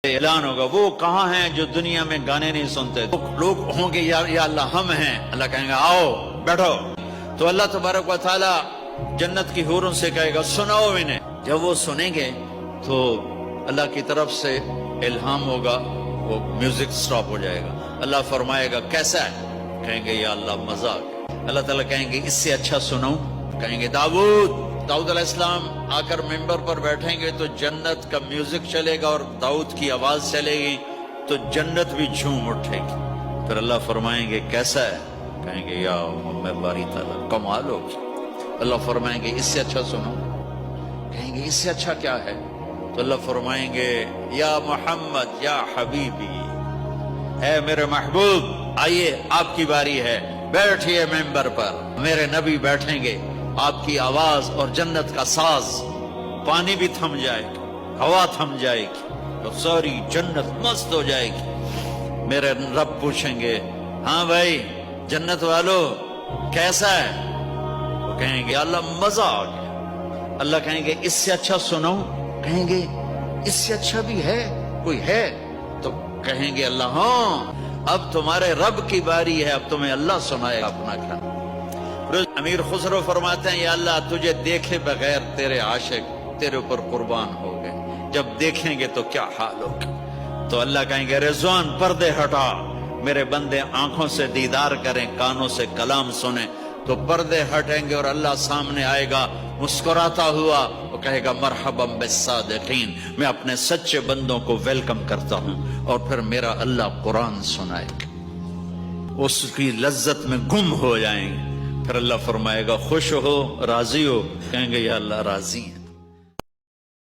اعلان ہوگا وہ کہاں ہیں جو دنیا میں گانے نہیں سنتے؟ لوگ ہوں گے یا اللہ ہم ہیں. اللہ کہیں گے آؤ بیٹھو. تو اللہ تبارک و تعالی جنت کی حوروں سے کہے گا سناؤ انہیں. جب وہ سنیں گے تو اللہ کی طرف سے الہام ہوگا, وہ میوزک سٹاپ ہو جائے گا. اللہ فرمائے گا کیسا ہے؟ کہیں گے یا اللہ مزہ. اللہ تعالیٰ کہیں گے اس سے اچھا سناؤں؟ کہیں گے داؤد علیہ السلام آ کر ممبر پر بیٹھیں گے تو جنت کا میوزک چلے گا اور داؤد کی آواز چلے گی تو جنت بھی جھوم اٹھے گی. پھر اللہ فرمائیں گے کیسا ہے؟ کہیں گے یا میں باری تعالیٰ کمال ہوگی. اللہ فرمائیں گے اس سے اچھا سنو. کہیں گے اس سے اچھا کیا ہے؟ تو اللہ فرمائیں گے یا محمد یا حبیبی, اے میرے محبوب آئیے آپ کی باری ہے, بیٹھیے ممبر پر. میرے نبی بیٹھیں گے, آپ کی آواز اور جنت کا ساز, پانی بھی تھم جائے گا, ہوا تھم جائے گی, تو ساری جنت مست ہو جائے گی. میرے رب پوچھیں گے ہاں بھائی جنت والو کیسا ہے؟ وہ کہیں گے اللہ مزہ آ گیا. اللہ کہیں گے اس سے اچھا سناؤں؟ کہیں گے اس سے اچھا بھی ہے کوئی ہے؟ تو کہیں گے اللہ ہاں اب تمہارے رب کی باری ہے, اب تمہیں اللہ سنائے اپنا کھانا. امیر خسرو فرماتے ہیں یا اللہ تجھے دیکھے بغیر تیرے عاشق تیرے اوپر قربان ہو گئے, جب دیکھیں گے تو کیا حال ہوگا. تو اللہ کہیں گے رضوان پردے ہٹا, میرے بندے آنکھوں سے دیدار کریں کانوں سے کلام سنیں. تو پردے ہٹیں گے اور اللہ سامنے آئے گا مسکراتا ہوا, وہ کہے گا مرحبا بالصادقین, میں اپنے سچے بندوں کو ویلکم کرتا ہوں. اور پھر میرا اللہ قرآن سنائے گا, اس کی لذت میں گم ہو جائیں گے. پھر اللہ فرمائے گا خوش ہو راضی ہو؟ کہیں گے یا اللہ راضی ہیں.